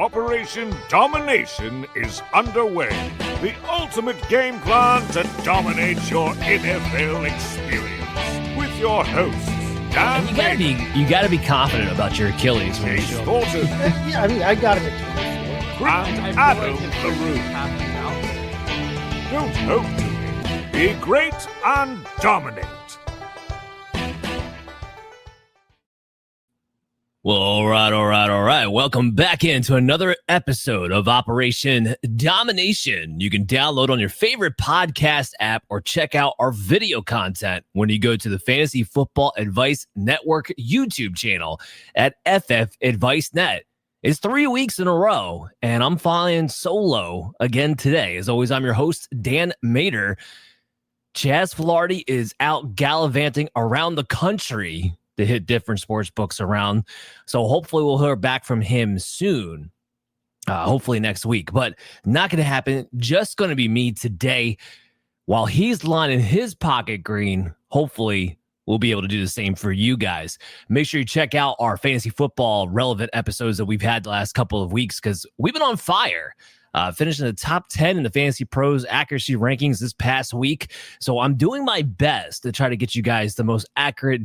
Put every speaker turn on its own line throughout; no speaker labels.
Operation Domination is underway. The ultimate game plan to dominate your NFL experience. With your hosts, Dan
you gotta be confident about your Achilles.
Chase Thornton.
Yeah, I mean, I got him at
And Adam LaRue. Don't hope to be great and dominate.
Well, all right. Welcome back into another episode of Operation Domination. You can download on your favorite podcast app or check out our video content when you go to the Fantasy Football Advice Network YouTube channel at FF Advice Net. It's 3 weeks in a row, and I'm flying solo again today. As always, I'm your host, Dan Mader. Chaz Filardi is out gallivanting around the country to hit different sports books around. So hopefully we'll hear back from him soon. Hopefully next week, but not going to happen. Just going to be me today while he's lining his pocket green. Hopefully we'll be able to do the same for you guys. Make sure you check out our fantasy football relevant episodes that we've had the last couple of weeks because we've been on fire. Finishing the top 10 in the Fantasy Pros accuracy rankings this past week. So I'm doing my best to try to get you guys the most accurate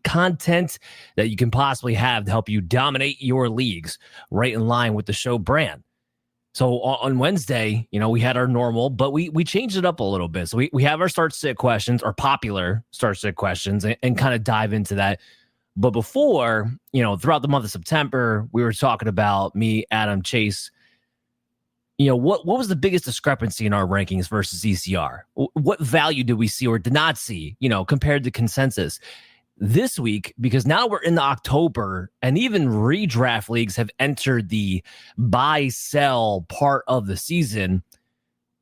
content that you can possibly have to help you dominate your leagues right in line with the show brand. So on Wednesday, we had our normal, but we changed it up a little bit. So we have our start-sit questions, or popular start-sit questions, and kind of dive into that. But before, throughout the month of September, we were talking about me, Adam, Chase. What was the biggest discrepancy in our rankings versus ECR? What value did we see or did not see, compared to consensus? This week, because now we're in the October and even redraft leagues have entered the buy-sell part of the season,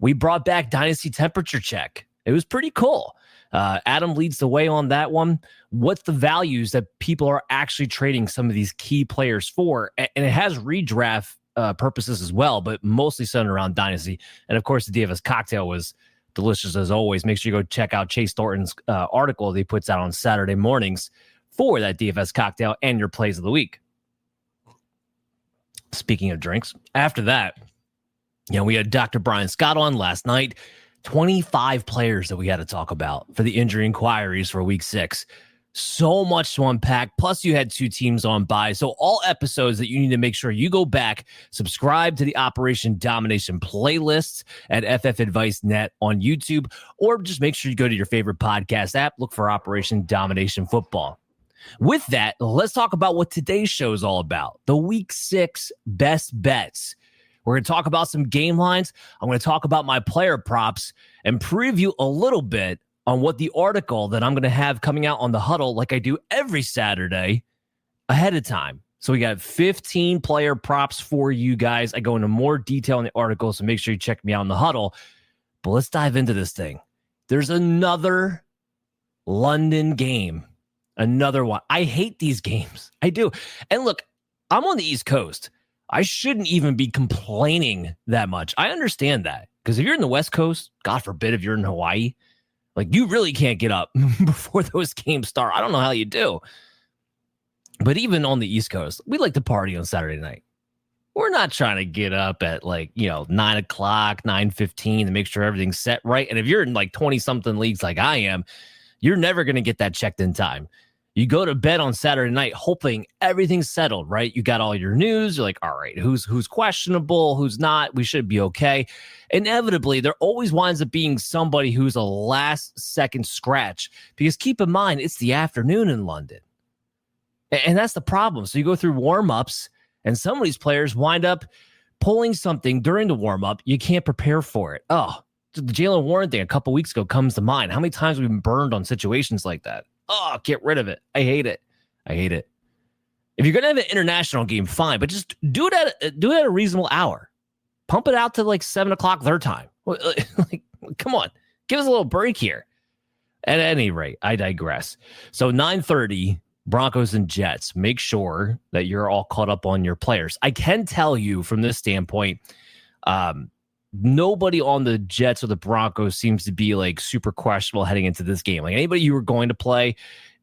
we brought back Dynasty Temperature Check. It was pretty cool. Adam leads the way on that one. What's the values that people are actually trading some of these key players for? And it has redraft purposes as well, but mostly centered around Dynasty. And of course, the DFS cocktail was delicious as always. Make sure you go check out Chase Thornton's article that he puts out on Saturday mornings for that DFS cocktail and your plays of the week. Speaking of drinks, after that, we had Dr. Brian Scott on last night. 25 players that we had to talk about for the injury inquiries for week 6. So much to unpack. Plus, you had 2 teams on bye. So all episodes that you need to make sure you go back, subscribe to the Operation Domination playlists at FF Advice Net on YouTube, or just make sure you go to your favorite podcast app, look for Operation Domination Football. With that, let's talk about what today's show is all about. The week 6 best bets. We're going to talk about some game lines. I'm going to talk about my player props and preview a little bit on what the article that I'm going to have coming out on the huddle, like I do every Saturday, ahead of time. So we got 15 player props for you guys. I go into more detail in the article, so make sure you check me out in the huddle. But let's dive into this thing. There's another London game. Another one. I hate these games. I do. And look, I'm on the East Coast. I shouldn't even be complaining that much. I understand that. Because if you're in the West Coast, God forbid if you're in Hawaii, you really can't get up before those games start. I don't know how you do. But even on the East Coast, we like to party on Saturday night. We're not trying to get up at 9 o'clock, 9:15 to make sure everything's set right. And if you're in 20-something leagues like I am, you're never going to get that checked in time. You go to bed on Saturday night hoping everything's settled, right? You got all your news. You're like, all right, who's questionable, who's not? We should be okay. Inevitably, there always winds up being somebody who's a last-second scratch because keep in mind, it's the afternoon in London. And that's the problem. So you go through warm-ups, and some of these players wind up pulling something during the warm-up. You can't prepare for it. Oh, the Jalen Warren thing a couple weeks ago comes to mind. How many times have we been burned on situations like that? Oh, get rid of it. I hate it. If you're going to have an international game, fine, but just do it at a reasonable hour. Pump it out to 7 o'clock their time. Come on, give us a little break here. At any rate, I digress. So 9:30, Broncos and Jets. Make sure that you're all caught up on your players. I can tell you from this standpoint, nobody on the Jets or the Broncos seems to be super questionable heading into this game. Anybody you were going to play,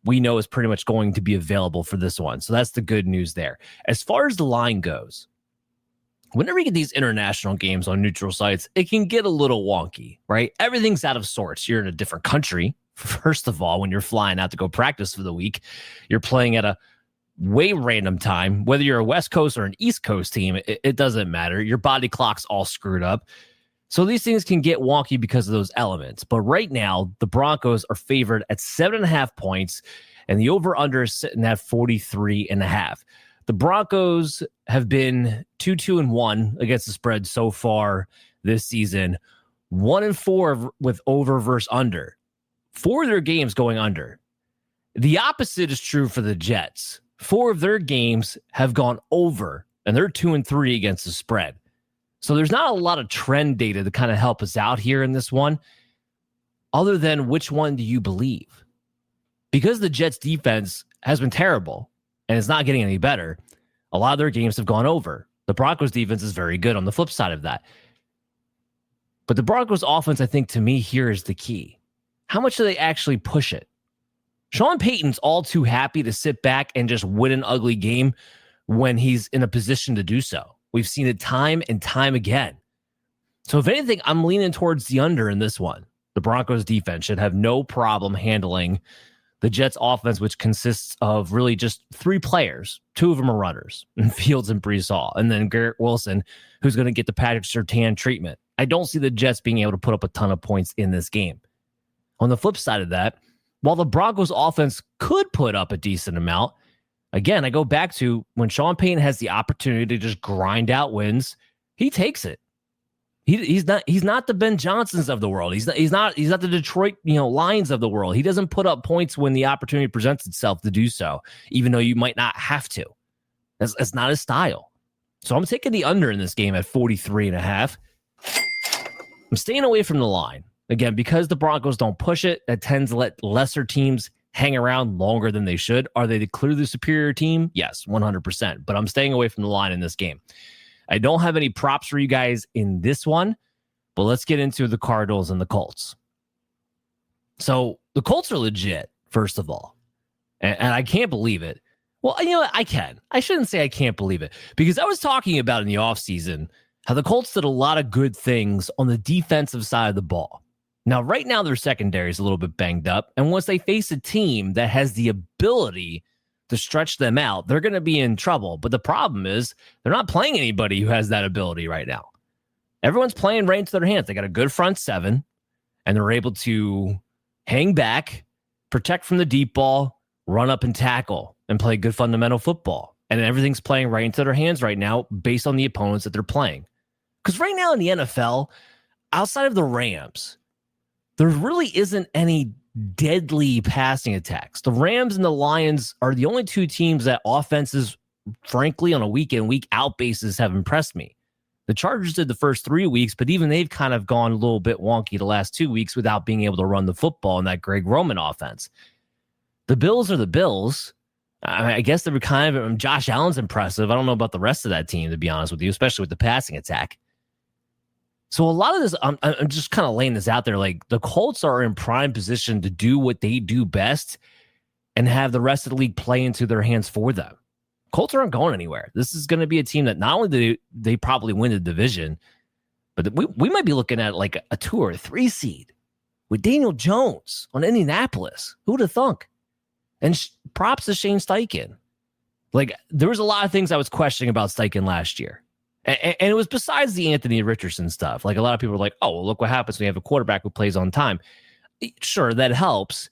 we know is pretty much going to be available for this one. So that's the good news there. As far as the line goes, whenever you get these international games on neutral sites, it can get a little wonky, right? Everything's out of sorts. You're in a different country. First of all, when you're flying out to go practice for the week, you're playing at a way random time. Whether you're a West Coast or an East Coast team, it doesn't matter. Your body clock's all screwed up. So these things can get wonky because of those elements. But right now, the Broncos are favored at 7.5 points, and the over-under is sitting at 43.5. The Broncos have been 2-2-1 against the spread so far this season. 1-4 with over versus under. 4 of their games going under. The opposite is true for the Jets. 4 of their games have gone over, and they're 2-3 against the spread. So there's not a lot of trend data to kind of help us out here in this one, other than which one do you believe? Because the Jets defense has been terrible, and it's not getting any better, a lot of their games have gone over. The Broncos defense is very good on the flip side of that. But the Broncos offense, I think, to me, here is the key. How much do they actually push it? Sean Payton's all too happy to sit back and just win an ugly game when he's in a position to do so. We've seen it time and time again. So if anything, I'm leaning towards the under in this one. The Broncos defense should have no problem handling the Jets offense, which consists of really just 3 players. 2 of them are runners, and Fields and Brees Hall, and then Garrett Wilson, who's going to get the Patrick Surtain treatment. I don't see the Jets being able to put up a ton of points in this game. On the flip side of that, while the Broncos offense could put up a decent amount, again, I go back to when Sean Payton has the opportunity to just grind out wins, he takes it. He's not the Ben Johnsons of the world. He's not the Detroit Lions of the world. He doesn't put up points when the opportunity presents itself to do so, even though you might not have to. That's not his style. So I'm taking the under in this game at 43.5. I'm staying away from the line. Again, because the Broncos don't push it, that tends to let lesser teams hang around longer than they should. Are they the clearly superior team? Yes, 100%. But I'm staying away from the line in this game. I don't have any props for you guys in this one, but let's get into the Cardinals and the Colts. So the Colts are legit, first of all, and I can't believe it. Well, I can. I shouldn't say I can't believe it, because I was talking about in the offseason how the Colts did a lot of good things on the defensive side of the ball. Now, right now, their secondary is a little bit banged up, and once they face a team that has the ability to stretch them out, they're going to be in trouble. But the problem is they're not playing anybody who has that ability right now. Everyone's playing right into their hands. They got a good front 7, and they're able to hang back, protect from the deep ball, run up and tackle, and play good fundamental football. And everything's playing right into their hands right now based on the opponents that they're playing. Because right now in the NFL, outside of the Rams, there really isn't any deadly passing attacks. The Rams and the Lions are the only 2 teams that offenses, frankly, on a week in, week out basis have impressed me. The Chargers did the first 3 weeks, but even they've kind of gone a little bit wonky the last 2 weeks without being able to run the football in that Greg Roman offense. The Bills are the Bills. I guess they were kind of, Josh Allen's impressive. I don't know about the rest of that team, to be honest with you, especially with the passing attack. So a lot of this, I'm just kind of laying this out there. Like, the Colts are in prime position to do what they do best and have the rest of the league play into their hands for them. Colts aren't going anywhere. This is going to be a team that not only do they probably win the division, but we might be looking at like a 2 or 3 seed with Daniel Jones on Indianapolis. Who would have thunk? And props to Shane Steichen. Like, there was a lot of things I was questioning about Steichen last year. And it was besides the Anthony Richardson stuff. Like, a lot of people were like, oh, well, look what happens when you have a quarterback who plays on time. Sure, that helps.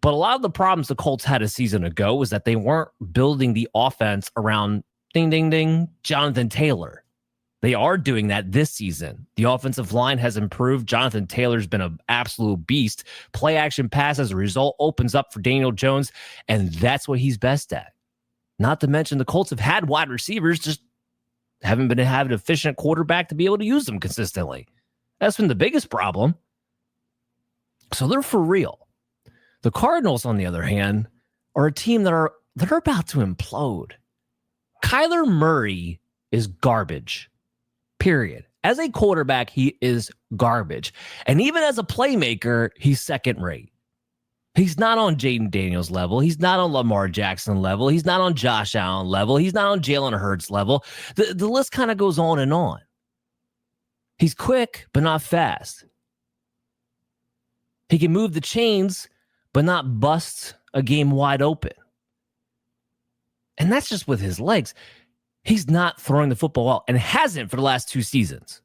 But a lot of the problems the Colts had a season ago was that they weren't building the offense around ding, ding, ding, Jonathan Taylor. They are doing that this season. The offensive line has improved. Jonathan Taylor's been an absolute beast. Play action pass as a result opens up for Daniel Jones, and that's what he's best at. Not to mention the Colts have had wide receivers, just haven't been having an efficient quarterback to be able to use them consistently. That's been the biggest problem. So they're for real. The Cardinals, on the other hand, are a team that are about to implode. Kyler Murray is garbage. Period. As a quarterback, he is garbage. And even as a playmaker, he's second rate. He's not on Jaden Daniels level. He's not on Lamar Jackson level. He's not on Josh Allen level. He's not on Jalen Hurts level. The list kind of goes on and on. He's quick, but not fast. He can move the chains, but not bust a game wide open. And that's just with his legs. He's not throwing the football well and hasn't for the last 2 seasons.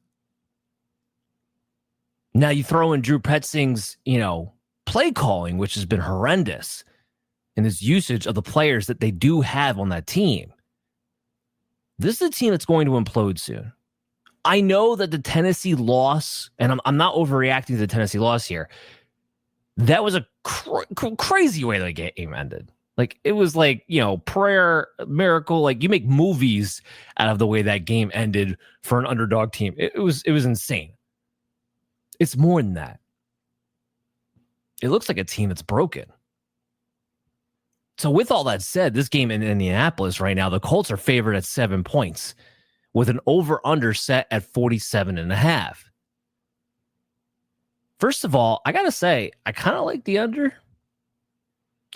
Now you throw in Drew Petzing's, play calling, which has been horrendous, and his usage of the players that they do have on that team. This is a team that's going to implode soon. I know that the Tennessee loss, and I'm not overreacting to the Tennessee loss here, that was a crazy way the game ended. Like, it was like, prayer, miracle. Like, you make movies out of the way that game ended for an underdog team. It was insane. It's more than that. It looks like a team that's broken. So with all that said, this game in Indianapolis right now, the Colts are favored at 7 points with an over-under set at 47.5. First of all, I got to say, I kind of like the under.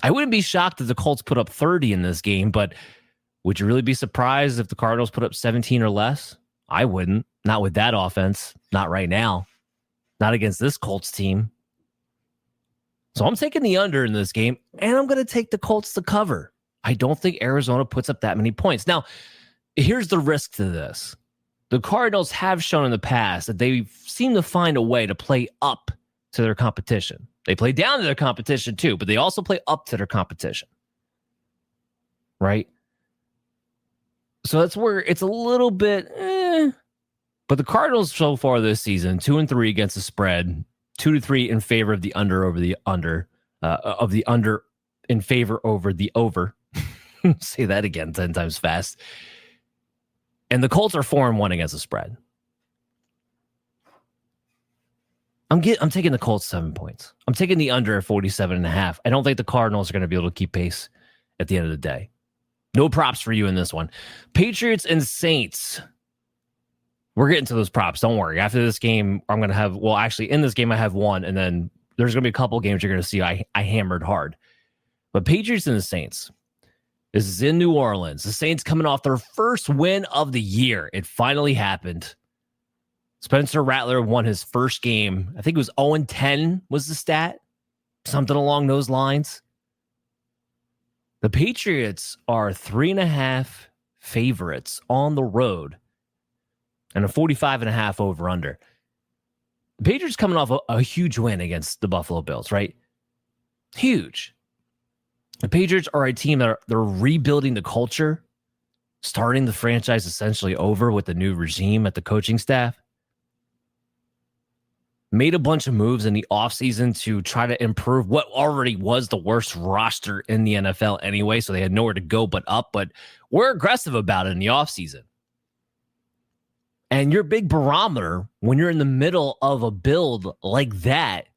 I wouldn't be shocked if the Colts put up 30 in this game, but would you really be surprised if the Cardinals put up 17 or less? I wouldn't. Not with that offense. Not right now. Not against this Colts team. So I'm taking the under in this game, and I'm going to take the Colts to cover. I don't think Arizona puts up that many points. Now, here's the risk to this. The Cardinals have shown in the past that they seem to find a way to play up to their competition. They play down to their competition too, but they also play up to their competition. Right? So that's where it's a little bit, But the Cardinals so far this season, 2-3 against the spread, 2-3 in favor of the under over the under, of the under in favor over the over. Say that again 10 times fast. And the Colts are 4-1 against the spread. I'm taking the Colts 7 points. I'm taking the under at 47.5. I don't think the Cardinals are going to be able to keep pace at the end of the day. No props for you in this one. Patriots and Saints. We're getting to those props. Don't worry. After this game, I'm going to have, in this game, I have one, and then there's going to be a couple games you're going to see I hammered hard. But Patriots and the Saints. This is in New Orleans. The Saints coming off their first win of the year. It finally happened. Spencer Rattler won his first game. I think it was 0-10 was the stat. Something along those lines. The Patriots are 3.5 favorites on the road and a 45.5 over under. The Patriots coming off a huge win against the Buffalo Bills, right? Huge. The Patriots are a team that they're rebuilding the culture, starting the franchise essentially over with the new regime at the coaching staff. Made a bunch of moves in the offseason to try to improve what already was the worst roster in the NFL anyway, so they had nowhere to go but up, but we're aggressive about it in the offseason. And your big barometer when you're in the middle of a build like that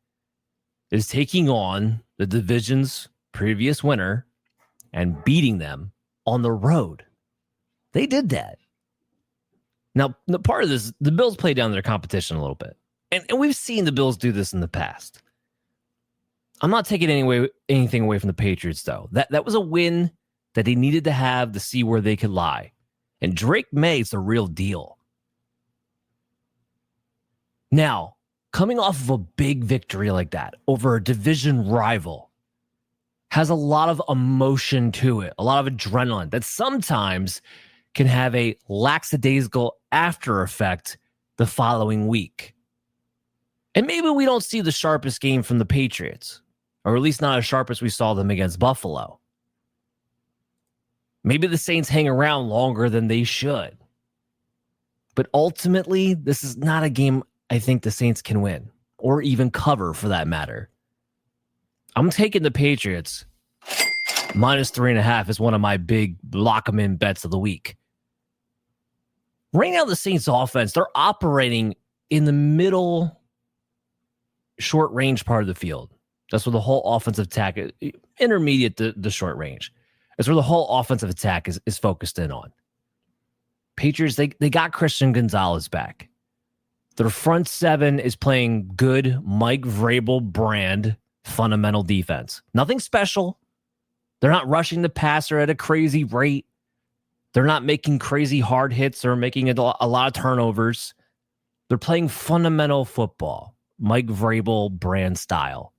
is taking on the division's previous winner and beating them on the road. They did that. Now, the part of this, the Bills play down their competition a little bit. And we've seen the Bills do this in the past. I'm not taking anything away from the Patriots, though. That was a win that they needed to have to see where they could lie. And Drake May's the real deal. Now, coming off of a big victory like that over a division rival has a lot of emotion to it, a lot of adrenaline that sometimes can have a lackadaisical after effect the following week. And maybe we don't see the sharpest game from the Patriots, or at least not as sharp as we saw them against Buffalo. Maybe the Saints hang around longer than they should. But ultimately, this is not a game I think the Saints can win, or even cover for that matter. I'm taking the Patriots minus 3.5 is one of my big lock 'em in bets of the week. Right now, the Saints offense, they're operating in the middle short range part of the field. That's where the whole offensive attack, intermediate to the short range. That's where the whole offensive attack is focused in on. Patriots, they got Christian Gonzalez back. Their front seven is playing good Mike Vrabel brand fundamental defense. Nothing special. They're not rushing the passer at a crazy rate. They're not making crazy hard hits. They're making a lot of turnovers. They're playing fundamental football, Mike Vrabel brand style.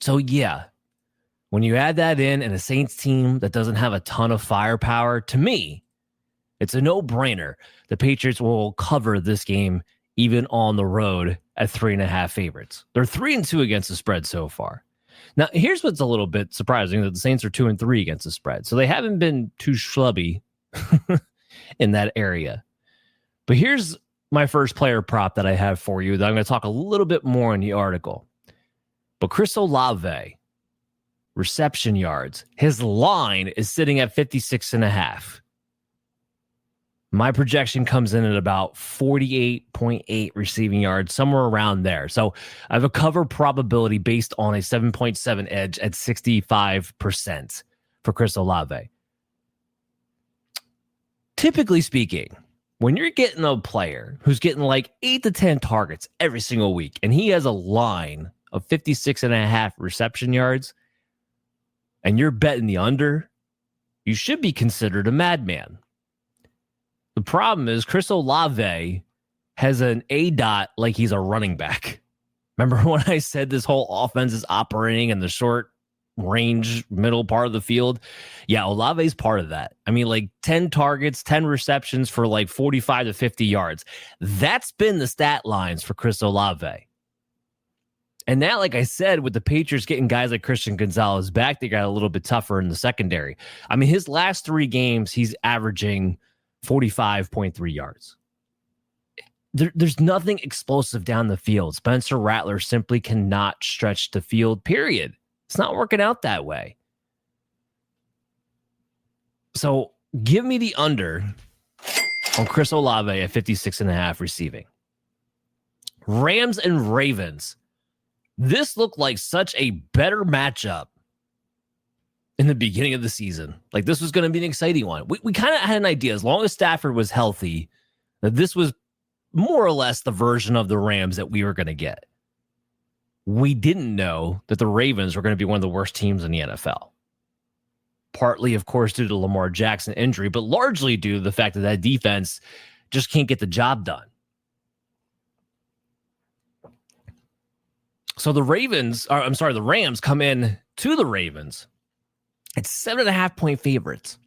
So yeah, when you add that in and a Saints team that doesn't have a ton of firepower, to me, it's a no-brainer. The Patriots will cover this game even on the road at 3.5 favorites. They're 3-2 against the spread so far. Now, here's what's a little bit surprising, that the Saints are 2-3 against the spread. So they haven't been too schlubby in that area. But here's my first player prop that I have for you that I'm going to talk a little bit more in the article. But Chris Olave, reception yards, his line is sitting at 56.5. My projection comes in at about 48.8 receiving yards, somewhere around there. So I have a cover probability based on a 7.7 edge at 65% for Chris Olave. Typically speaking, when you're getting a player who's getting like 8 to 10 targets every single week, and he has a line of 56.5 reception yards, and you're betting the under, you should be considered a madman. The problem is Chris Olave has an ADOT like he's a running back. Remember when I said this whole offense is operating in the short range, middle part of the field? Yeah, Olave's part of that. I mean, like 10 targets, 10 receptions for like 45 to 50 yards. That's been the stat lines for Chris Olave. And that, like I said, with the Patriots getting guys like Christian Gonzalez back, they got a little bit tougher in the secondary. I mean, his last 3 games, he's averaging 45.3 yards. There's nothing explosive down the field. Spencer Rattler simply cannot stretch the field, period. It's not working out that way. So give me the under on Chris Olave at 56.5 receiving. Rams and Ravens. This looked like such a better matchup in the beginning of the season. Like, this was going to be an exciting one. We kind of had an idea, as long as Stafford was healthy, that this was more or less the version of the Rams that we were going to get. We didn't know that the Ravens were going to be one of the worst teams in the NFL. Partly, of course, due to Lamar Jackson injury, but largely due to the fact that that defense just can't get the job done. So the Rams come in to the Ravens. It's 7.5-point favorites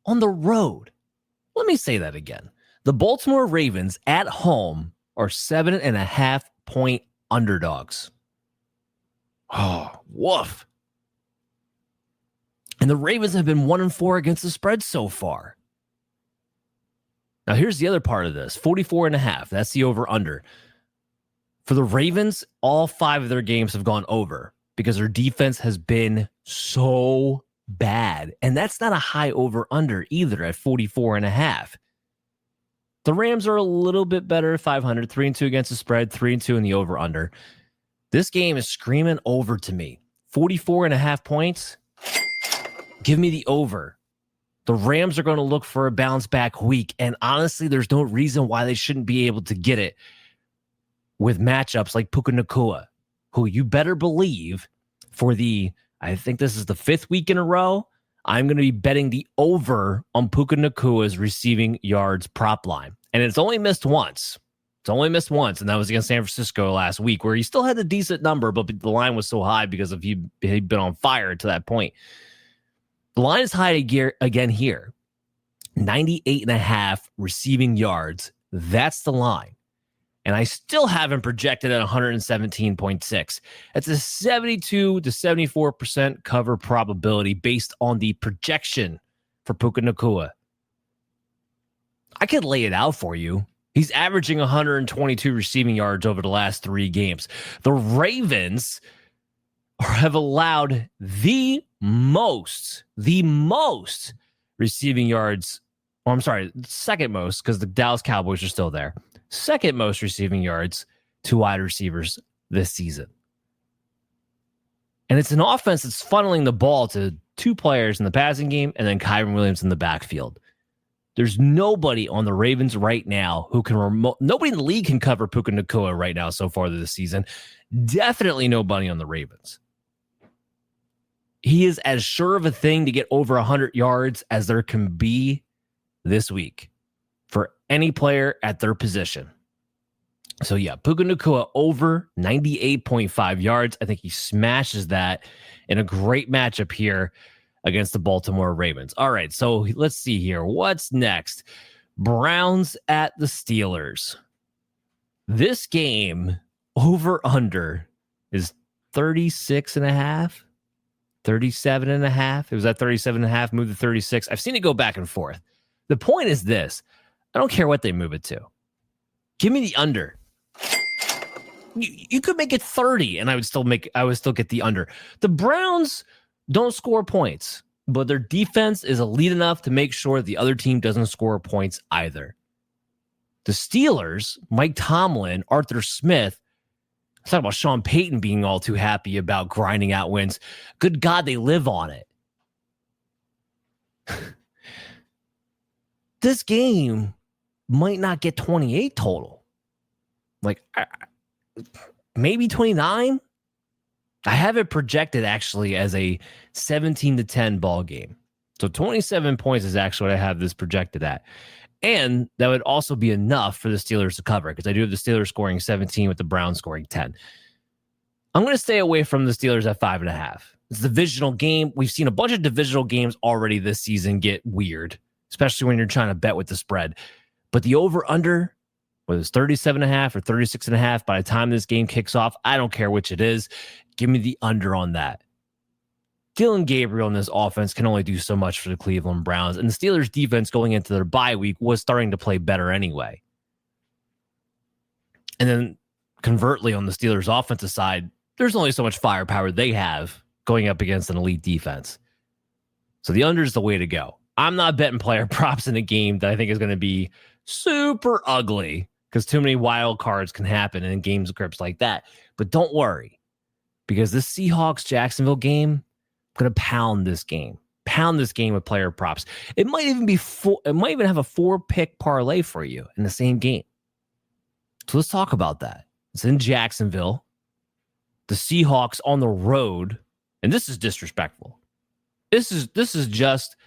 on the road. Let me say that again. The Baltimore Ravens at home are 7.5-point underdogs. Oh, woof. And the Ravens have been 1-4 against the spread so far. Now, here's the other part of this. 44.5. That's the over-under. For the Ravens, all 5 of their games have gone over because their defense has been so bad. And that's not a high over-under either at 44.5. The Rams are a little bit better at 500, 3-2 against the spread, 3-2 in the over-under. This game is screaming over to me. 44.5 points. Give me the over. The Rams are going to look for a bounce back week. And honestly, there's no reason why they shouldn't be able to get it with matchups like Puka Nacua, who you better believe for I think this is the 5th week in a row, I'm going to be betting the over on Puka Nacua's receiving yards prop line. And it's only missed once. And that was against San Francisco last week, where he still had a decent number, but the line was so high because of he'd been on fire to that point. The line is high again here. 98.5 receiving yards. That's the line. And I still haven't projected at 117.6. That's a 72 to 74% cover probability based on the projection for Puka Nacua. I could lay it out for you. He's averaging 122 receiving yards over the last 3 games. The Ravens have allowed the most receiving yards. Oh, I'm sorry, second most, because the Dallas Cowboys are still there. Second most receiving yards to wide receivers this season. And it's an offense that's funneling the ball to 2 players in the passing game and then Kyron Williams in the backfield. There's nobody on the Ravens right now who can nobody in the league can cover Puka Nacua right now so far this season. Definitely nobody on the Ravens. He is as sure of a thing to get over 100 yards as there can be this week for any player at their position. So yeah, Puka Nacua over 98.5 yards. I think he smashes that in a great matchup here against the Baltimore Ravens. All right, so let's see here. What's next? Browns at the Steelers. This game over under is 36.5, 37.5. It was at 37.5, moved to 36. I've seen it go back and forth. The point is this. I don't care what they move it to. Give me the under. You could make it 30 and I would still get the under. The Browns don't score points, but their defense is elite enough to make sure the other team doesn't score points either. The Steelers, Mike Tomlin, Arthur Smith, I talk about Sean Payton being all too happy about grinding out wins. Good God, they live on it. This game might not get 28 total. Like, maybe 29. I have it projected actually as a 17-10 ball game. So 27 points is actually what I have this projected at. And that would also be enough for the Steelers to cover because I do have the Steelers scoring 17 with the Browns scoring 10. I'm going to stay away from the Steelers at 5.5. It's a divisional game. We've seen a bunch of divisional games already this season get weird, especially when you're trying to bet with the spread. But the over-under, whether it's 37.5 or 36.5, by the time this game kicks off, I don't care which it is. Give me the under on that. Dylan Gabriel in this offense can only do so much for the Cleveland Browns, and the Steelers' defense going into their bye week was starting to play better anyway. And then, conversely, on the Steelers' offensive side, there's only so much firepower they have going up against an elite defense. So the under is the way to go. I'm not betting player props in a game that I think is going to be super ugly because too many wild cards can happen in games of scripts like that. But don't worry, because this Seahawks-Jacksonville game, I'm going to pound this game with player props. It might even be it might even have a 4-pick parlay for you in the same game. So let's talk about that. It's in Jacksonville. The Seahawks on the road, and this is disrespectful. This is just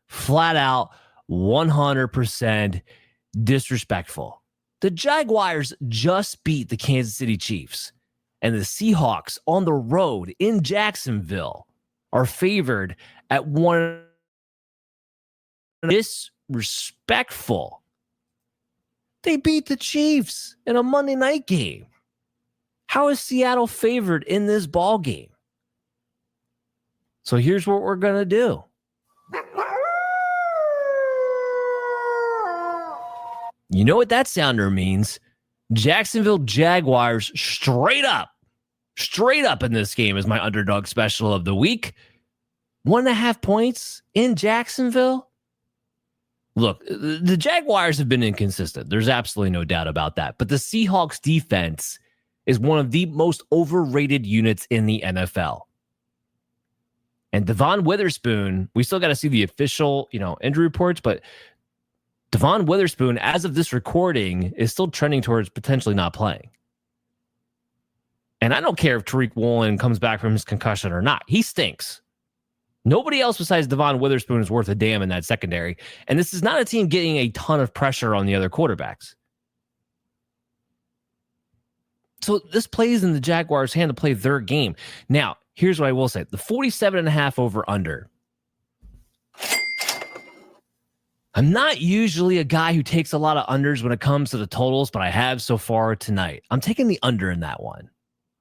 flat out 100% disrespectful. The Jaguars just beat the Kansas City Chiefs, and the Seahawks on the road in Jacksonville are favored at 1. Disrespectful. They beat the Chiefs in a Monday night game. How is Seattle favored in this ball game? So here's what we're going to do. You know what that sounder means? Jacksonville Jaguars straight up in this game is my underdog special of the week. 1.5 points in Jacksonville. Look, the Jaguars have been inconsistent. There's absolutely no doubt about that. But the Seahawks defense is one of the most overrated units in the NFL. And Devon Witherspoon, we still got to see the official, injury reports, but Devon Witherspoon, as of this recording, is still trending towards potentially not playing. And I don't care if Tariq Woolen comes back from his concussion or not. He stinks. Nobody else besides Devon Witherspoon is worth a damn in that secondary. And this is not a team getting a ton of pressure on the other quarterbacks. So this plays in the Jaguars' hand to play their game. Now, here's what I will say. The 47.5 over under. I'm not usually a guy who takes a lot of unders when it comes to the totals, but I have so far tonight. I'm taking the under in that one.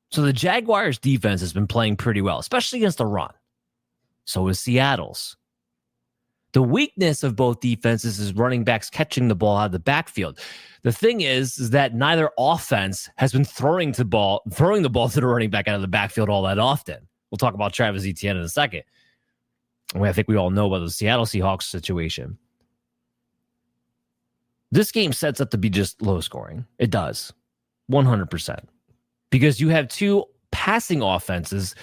So the Jaguars' defense has been playing pretty well, especially against the run. So is Seattle's. The weakness of both defenses is running backs catching the ball out of the backfield. The thing is that neither offense has been throwing the ball to the running back out of the backfield all that often. We'll talk about Travis Etienne in a second. I think we all know about the Seattle Seahawks situation. This game sets up to be just low scoring. It does. 100%. Because you have two passing offenses.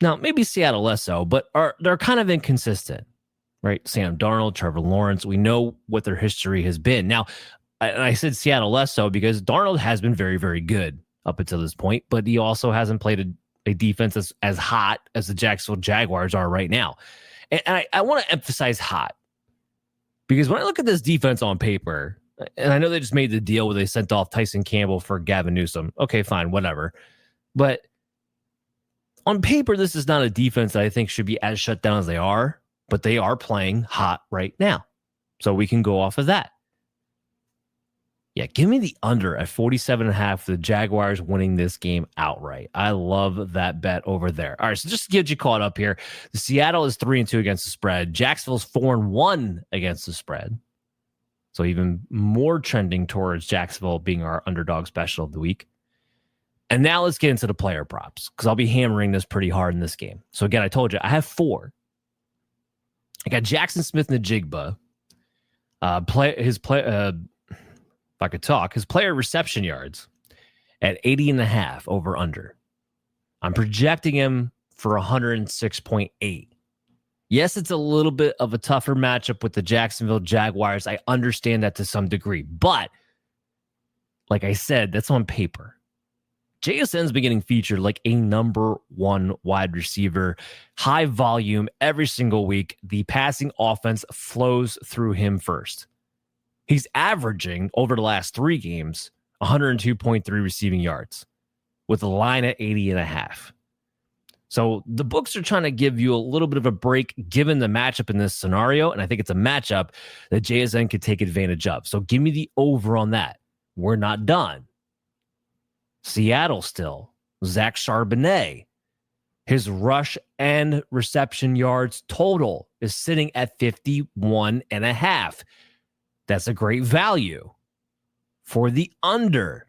Now, maybe Seattle less so, but they're kind of inconsistent. right? Sam Darnold, Trevor Lawrence. We know what their history has been. Now, I said Seattle less so because Darnold has been very, very good up until this point, but he also hasn't played a defense as hot as the Jacksonville Jaguars are right now. And I want to emphasize hot because when I look at this defense on paper, and I know they just made the deal where they sent off Tyson Campbell for Gavin Newsom. Okay, fine, whatever. But on paper, this is not a defense that I think should be as shut down as they are, but they are playing hot right now. So we can go off of that. Yeah, give me the under at 47.5 for the Jaguars winning this game outright. I love that bet over there. All right, so just to get you caught up here, the Seattle is 3-2 against the spread. Jacksonville's 4-1 against the spread. So even more trending towards Jacksonville being our underdog special of the week. And now let's get into the player props because I'll be hammering this pretty hard in this game. So again, I told you I have 4. I got Jackson Smith-Njigba. If I could talk, his player reception yards at 80.5 over under. I'm projecting him for 106.8. Yes, it's a little bit of a tougher matchup with the Jacksonville Jaguars. I understand that to some degree. But like I said, that's on paper. JSN's been getting featured like a number 1 wide receiver, high volume every single week. The passing offense flows through him first. He's averaging over the last 3 games 102.3 receiving yards with a line at 80.5. So the books are trying to give you a little bit of a break given the matchup in this scenario. And I think it's a matchup that JSN could take advantage of. So give me the over on that. We're not done. Seattle still. Zach Charbonnet. His rush and reception yards total is sitting at 51.5. That's a great value for the under.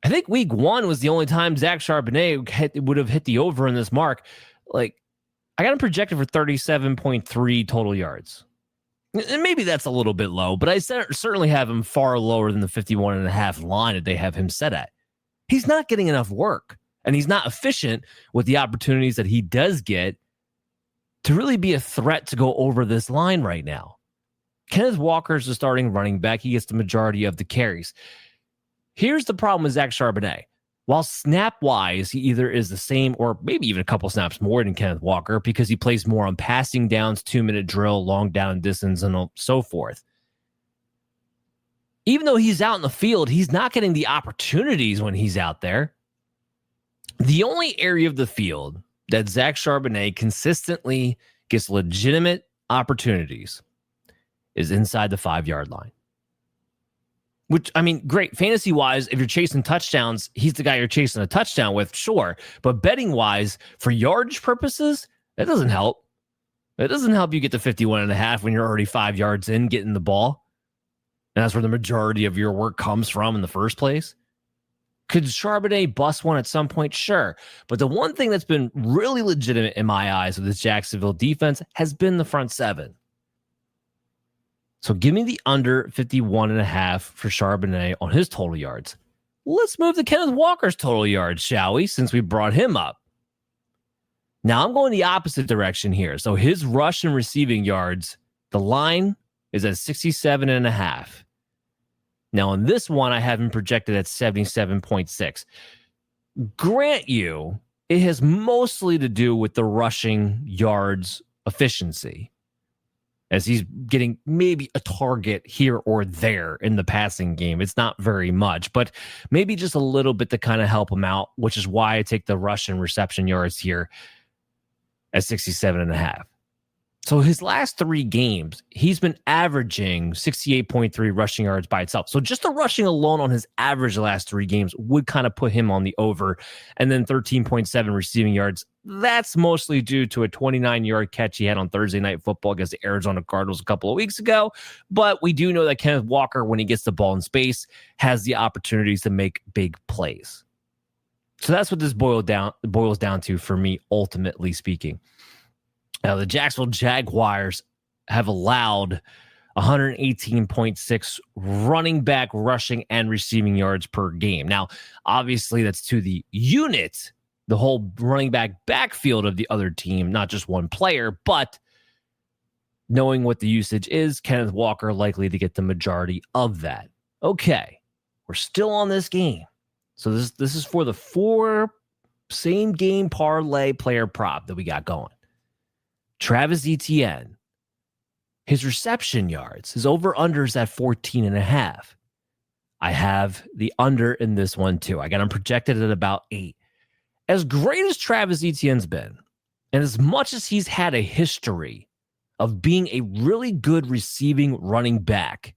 I think week 1 was the only time Zach Charbonnet would have hit the over in this mark. Like, I got him projected for 37.3 total yards. And maybe that's a little bit low, but I certainly have him far lower than the 51.5 line that they have him set at. He's not getting enough work, and he's not efficient with the opportunities that he does get to really be a threat to go over this line right now. Kenneth Walker is the starting running back. He gets the majority of the carries. Here's the problem with Zach Charbonnet. While snap-wise, he either is the same or maybe even a couple snaps more than Kenneth Walker because he plays more on passing downs, 2-minute drill, long down and distance, and so forth. Even though he's out in the field, he's not getting the opportunities when he's out there. The only area of the field that Zach Charbonnet consistently gets legitimate opportunities is inside the 5-yard line. Which, I mean, great. Fantasy-wise, if you're chasing touchdowns, he's the guy you're chasing a touchdown with, sure. But betting-wise, for yardage purposes, that doesn't help. It doesn't help you get to 51.5 when you're already 5 yards in getting the ball. And that's where the majority of your work comes from in the first place. Could Charbonnet bust one at some point? Sure. But the one thing that's been really legitimate in my eyes with this Jacksonville defense has been the front 7. So give me the under 51.5 for Charbonnet on his total yards. Let's move to Kenneth Walker's total yards, shall we, since we brought him up. Now I'm going the opposite direction here. So his rush and receiving yards, the line is at 67.5. Now on this one, I have him projected at 77.6. Grant you, it has mostly to do with the rushing yards efficiency, as he's getting maybe a target here or there in the passing game. It's not very much, but maybe just a little bit to kind of help him out, which is why I take the rush and reception yards here at 67.5. So his last 3 games, he's been averaging 68.3 rushing yards by itself. So just the rushing alone on his average the last 3 games would kind of put him on the over. And then 13.7 receiving yards. That's mostly due to a 29-yard catch he had on Thursday Night Football against the Arizona Cardinals a couple of weeks ago. But we do know that Kenneth Walker, when he gets the ball in space, has the opportunities to make big plays. So that's what this boils down to for me, ultimately speaking. Now, the Jacksonville Jaguars have allowed 118.6 running back rushing and receiving yards per game. Now, obviously, that's to the unit the whole running back backfield of the other team, not just one player, but knowing what the usage is, Kenneth Walker likely to get the majority of that. Okay, we're still on this game. So this is for the 4 same game parlay player prop that we got going. Travis Etienne, his reception yards, his over-under is at 14.5. I have the under in this one too. I got him projected at about 8. As great as Travis Etienne's been, and as much as he's had a history of being a really good receiving running back,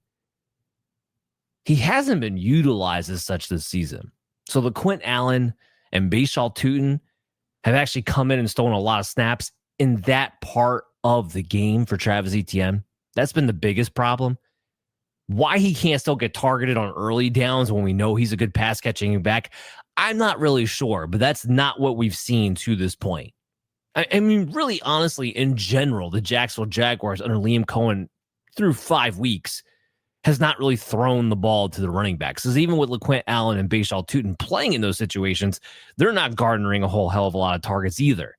he hasn't been utilized as such this season. So LaQuint Allen and Bashal Tutin have actually come in and stolen a lot of snaps in that part of the game for Travis Etienne. That's been the biggest problem. Why he can't still get targeted on early downs when we know he's a good pass catching back, I'm not really sure, but that's not what we've seen to this point. I mean, really, honestly, in general, the Jacksonville Jaguars under Liam Cohen through 5 weeks has not really thrown the ball to the running backs. Because even with LaQuint Allen and Bashal Tutin playing in those situations, they're not garnering a whole hell of a lot of targets either.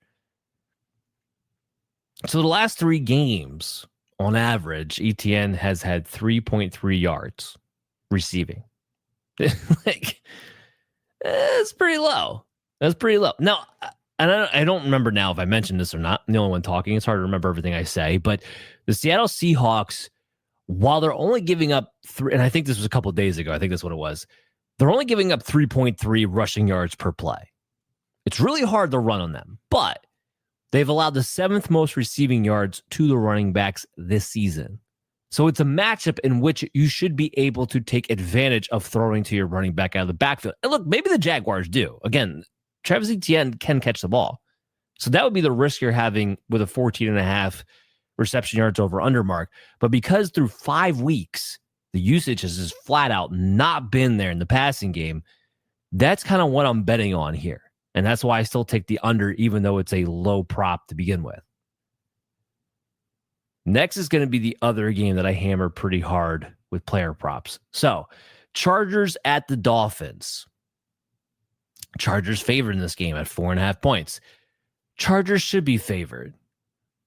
So the last 3 games, on average, Etienne has had 3.3 yards receiving. Like, it's pretty low. That's pretty low. Now, and I don't remember now if I mentioned this or not. I'm the only one talking. It's hard to remember everything I say. But the Seattle Seahawks, while they're only giving up 3, and I think this was a couple of days ago, I think that's what it was, they're only giving up 3.3 rushing yards per play. It's really hard to run on them, but they've allowed the 7th most receiving yards to the running backs this season. So it's a matchup in which you should be able to take advantage of throwing to your running back out of the backfield. And look, maybe the Jaguars do. Again, Travis Etienne can catch the ball. So that would be the risk you're having with a 14.5 reception yards over under mark. But because through 5 weeks, the usage has just flat out not been there in the passing game, that's kind of what I'm betting on here. And that's why I still take the under, even though it's a low prop to begin with. Next is going to be the other game that I hammer pretty hard with player props. So, Chargers at the Dolphins. Chargers favored in this game at 4.5 points. Chargers should be favored.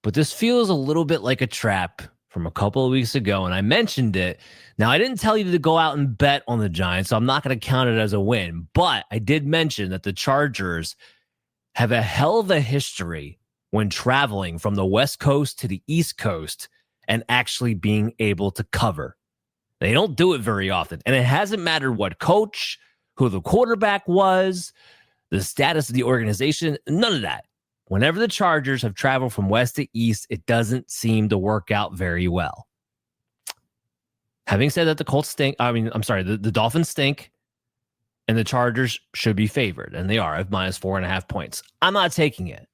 But this feels a little bit like a trap from a couple of weeks ago, and I mentioned it. Now, I didn't tell you to go out and bet on the Giants, so I'm not going to count it as a win. But I did mention that the Chargers have a hell of a history when traveling from the West Coast to the East Coast and actually being able to cover. They don't do it very often, and it hasn't mattered what coach, who the quarterback was, the status of the organization, none of that. Whenever the Chargers have traveled from west to east, it doesn't seem to work out very well. Having said that, the Colts stink. The Dolphins stink, and the Chargers should be favored, and they are at -4.5 points. I'm not taking it.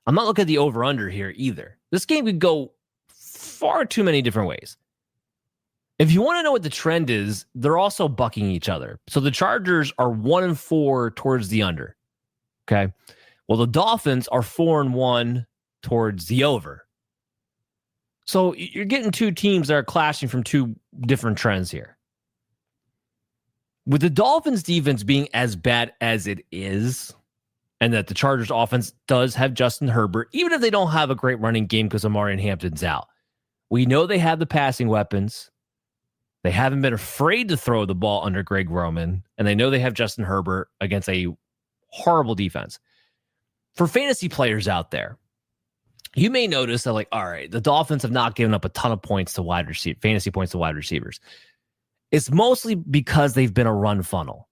I'm not looking at the over-under here either. This game could go far too many different ways. If you want to know what the trend is, they're also bucking each other. So the Chargers are 1-4 towards the under. Okay. Well, the Dolphins are 4-1 towards the over. So you're getting 2 teams that are clashing from 2 different trends here. With the Dolphins defense being as bad as it is, and that the Chargers offense does have Justin Herbert, even if they don't have a great running game because Amari and Hampton's out, we know they have the passing weapons. They haven't been afraid to throw the ball under Greg Roman, and they know they have Justin Herbert against a horrible defense. For fantasy players out there, you may notice that, all right, the Dolphins have not given up a ton of points to fantasy points to wide receivers. It's mostly because they've been a run funnel.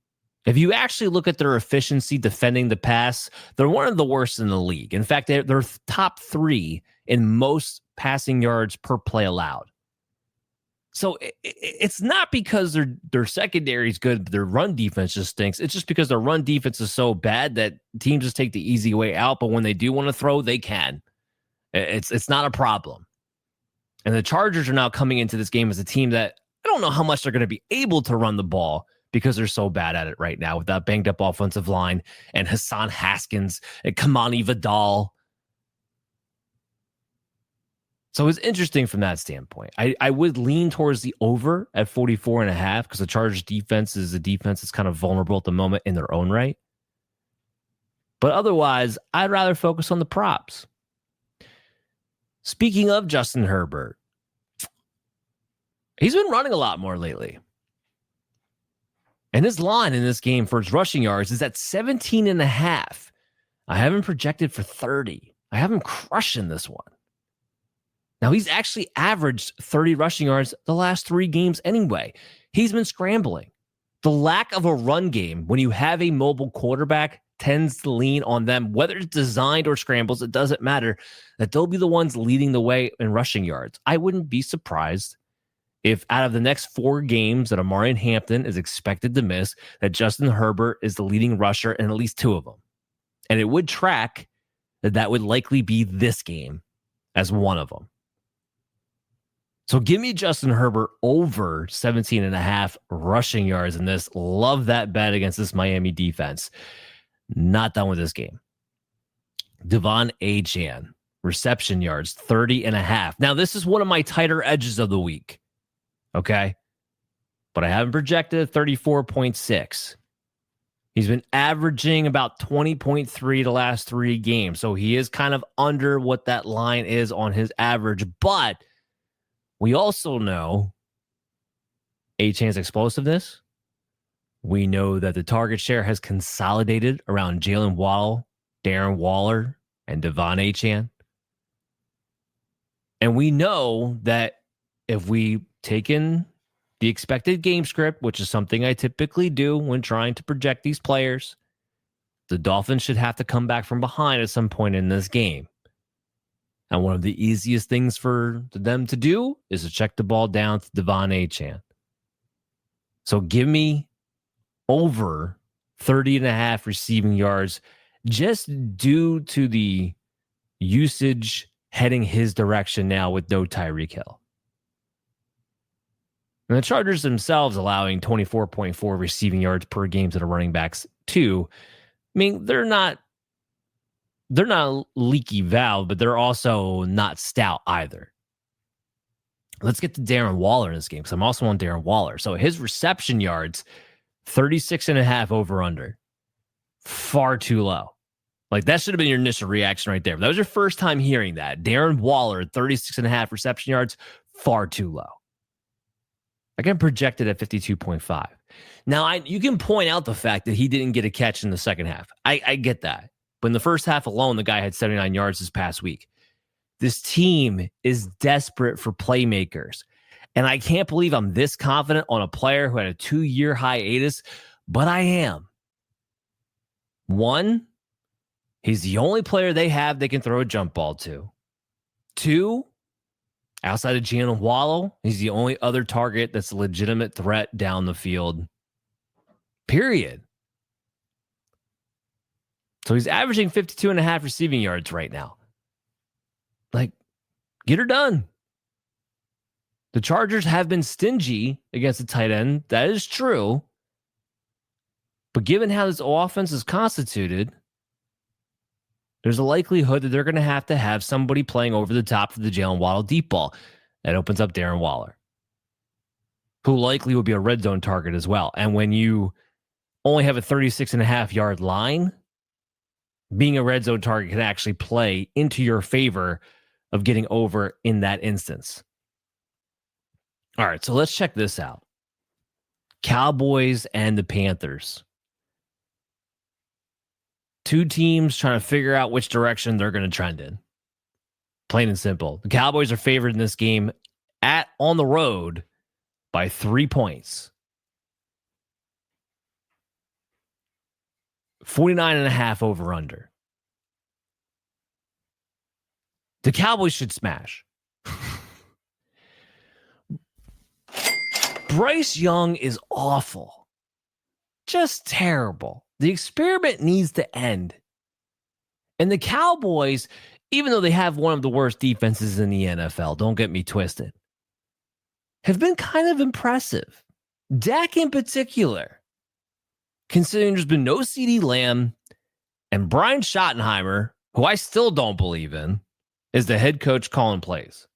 If you actually look at their efficiency defending the pass, they're one of the worst in the league. In fact, they're top 3 in most passing yards per play allowed. So it's not because their secondary is good, their run defense just stinks. It's just because their run defense is so bad that teams just take the easy way out. But when they do want to throw, they can. It's not a problem. And the Chargers are now coming into this game as a team that I don't know how much they're going to be able to run the ball because they're so bad at it right now with that banged up offensive line and Hassan Haskins and Kamani Vidal. So it's interesting from that standpoint. I would lean towards the over at 44.5 because the Chargers defense is a defense that's kind of vulnerable at the moment in their own right. But otherwise, I'd rather focus on the props. Speaking of Justin Herbert, he's been running a lot more lately. And his line in this game for his rushing yards is at 17.5. I have him projected for 30. I have him crushing this one. Now, he's actually averaged 30 rushing yards the last 3 games anyway. He's been scrambling. The lack of a run game when you have a mobile quarterback tends to lean on them, whether it's designed or scrambles, it doesn't matter, that they'll be the ones leading the way in rushing yards. I wouldn't be surprised if out of the next 4 games that Amari and Hampton is expected to miss, that Justin Herbert is the leading rusher in at least 2 of them. And it would track that would likely be this game as one of them. So give me Justin Herbert over 17.5 rushing yards in this. Love that bet against this Miami defense. Not done with this game. DeVante Etienne, reception yards, 30.5. Now, this is one of my tighter edges of the week. Okay? But I haven't projected at 34.6. He's been averaging about 20.3 the last 3 games. So he is kind of under what that line is on his average. But we also know Etienne's explosiveness. We know that the target share has consolidated around Jalen Waddle, Darren Waller, and DeVante Etienne. And we know that if we take in the expected game script, which is something I typically do when trying to project these players, the Dolphins should have to come back from behind at some point in this game. And one of the easiest things for them to do is to check the ball down to DeVante Etienne. So give me over 30.5 receiving yards just due to the usage heading his direction now with no Tyreek Hill. And the Chargers themselves allowing 24.4 receiving yards per game to the running backs too. I mean, they're not leaky valve, but they're also not stout either. Let's get to Darren Waller in this game because I'm also on Darren Waller. So his reception yards, 36.5 over under. Far too low. Like that should have been your initial reaction right there. But that was your first time hearing that. Darren Waller, 36.5 reception yards, far too low. I can project it at 52.5. Now, you can point out the fact that he didn't get a catch in the second half. I get that. But in the first half alone, the guy had 79 yards this past week. This team is desperate for playmakers. And I can't believe I'm this confident on a player who had a 2-year hiatus, but I am. 1, he's the only player they have they can throw a jump ball to. 2, outside of Jalen Waddle, he's the only other target that's a legitimate threat down the field. Period. So he's averaging 52.5 receiving yards right now. Like, get her done. The Chargers have been stingy against the tight end. That is true. But given how this offense is constituted, there's a likelihood that they're going to have somebody playing over the top of the Jalen Waddle deep ball. That opens up Darren Waller, who likely will be a red zone target as well. And when you only have a 36.5 yard line, being a red zone target can actually play into your favor of getting over in that instance. All right, so let's check this out. Cowboys and the Panthers. 2 teams trying to figure out which direction they're going to trend in. Plain and simple. The Cowboys are favored in this game on the road by 3 points. 49.5 over under. The Cowboys should smash. Bryce Young is awful. Just terrible. The experiment needs to end. And the Cowboys, even though they have one of the worst defenses in the NFL, don't get me twisted, have been kind of impressive. Dak in particular, considering there's been no CeeDee Lamb and Brian Schottenheimer, who I still don't believe in, is the head coach calling plays.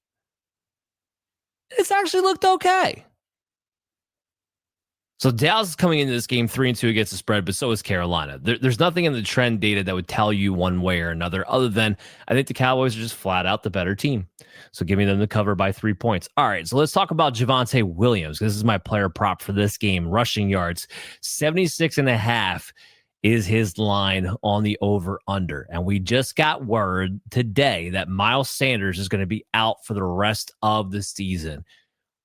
It's actually looked okay. So Dallas is coming into this game 3-2 against the spread, but so is Carolina. There's nothing in the trend data that would tell you one way or another, other than I think the Cowboys are just flat out the better team. So giving them the cover by 3 points. All right, so let's talk about Javonte Williams. This is my player prop for this game. Rushing yards, 76.5 is his line on the over-under. And we just got word today that Miles Sanders is going to be out for the rest of the season.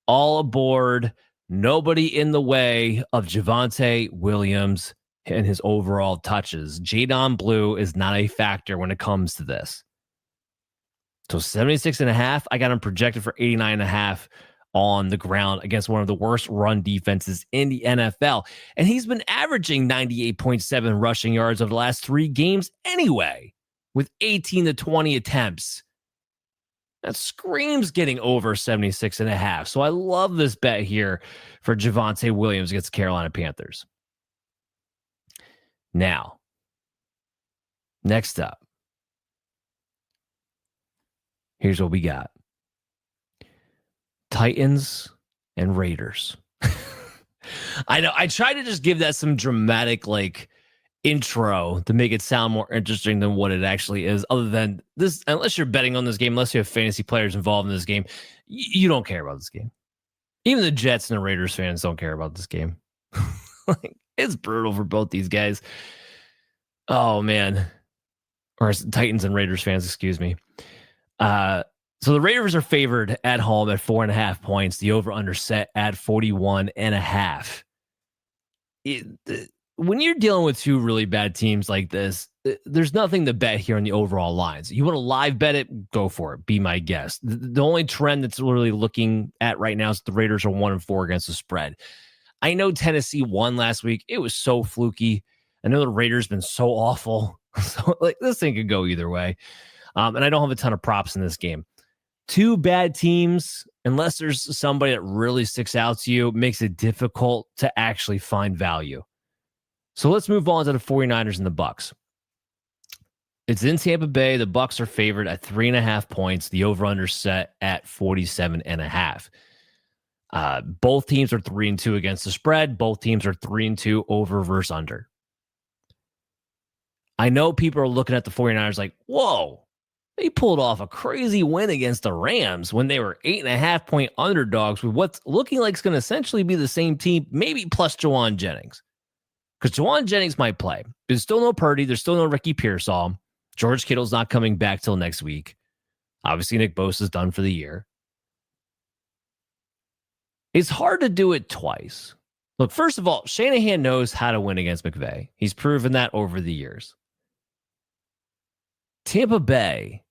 All aboard. Nobody in the way of Javonte Williams and his overall touches. Jadon Blue is not a factor when it comes to this. So 76.5, I got him projected for 89.5 on the ground against one of the worst run defenses in the NFL. And he's been averaging 98.7 rushing yards over the last 3 games anyway, with 18 to 20 attempts. That screams getting over 76.5. So I love this bet here for Javonte Williams against the Carolina Panthers. Now, next up, here's what we got. Titans and Raiders. I know. I try to just give that some dramatic, intro to make it sound more interesting than what it actually is. Other than this, unless you're betting on this game, unless you have fantasy players involved in this game, you don't care about this game. Even the Jets and the Raiders fans don't care about this game. It's brutal for both these guys. Oh man. Or Titans and Raiders fans, excuse me. So the Raiders are favored at home at 4.5 points. The over-under set at 41.5. When you're dealing with 2 really bad teams like this, there's nothing to bet here on the overall lines. You want to live bet it? Go for it. Be my guest. The only trend that's really looking at right now is the Raiders are 1-4 against the spread. I know Tennessee won last week. It was so fluky. I know the Raiders been so awful. So this thing could go either way. And I don't have a ton of props in this game. 2 bad teams, unless there's somebody that really sticks out to you, makes it difficult to actually find value. So let's move on to the 49ers and the Bucs. It's in Tampa Bay. The Bucs are favored at 3.5 points. The over-under set at 47.5. Both teams are 3-2 against the spread. Both teams are 3-2 over versus under. I know people are looking at the 49ers like, whoa, they pulled off a crazy win against the Rams when they were 8.5-point underdogs with what's looking like it's going to essentially be the same team, maybe plus Jawan Jennings. Because Jawan Jennings might play. There's still no Purdy. There's still no Ricky Pearsall. George Kittle's not coming back till next week. Obviously, Nick Bosa's done for the year. It's hard to do it twice. Look, first of all, Shanahan knows how to win against McVay. He's proven that over the years. Tampa Bay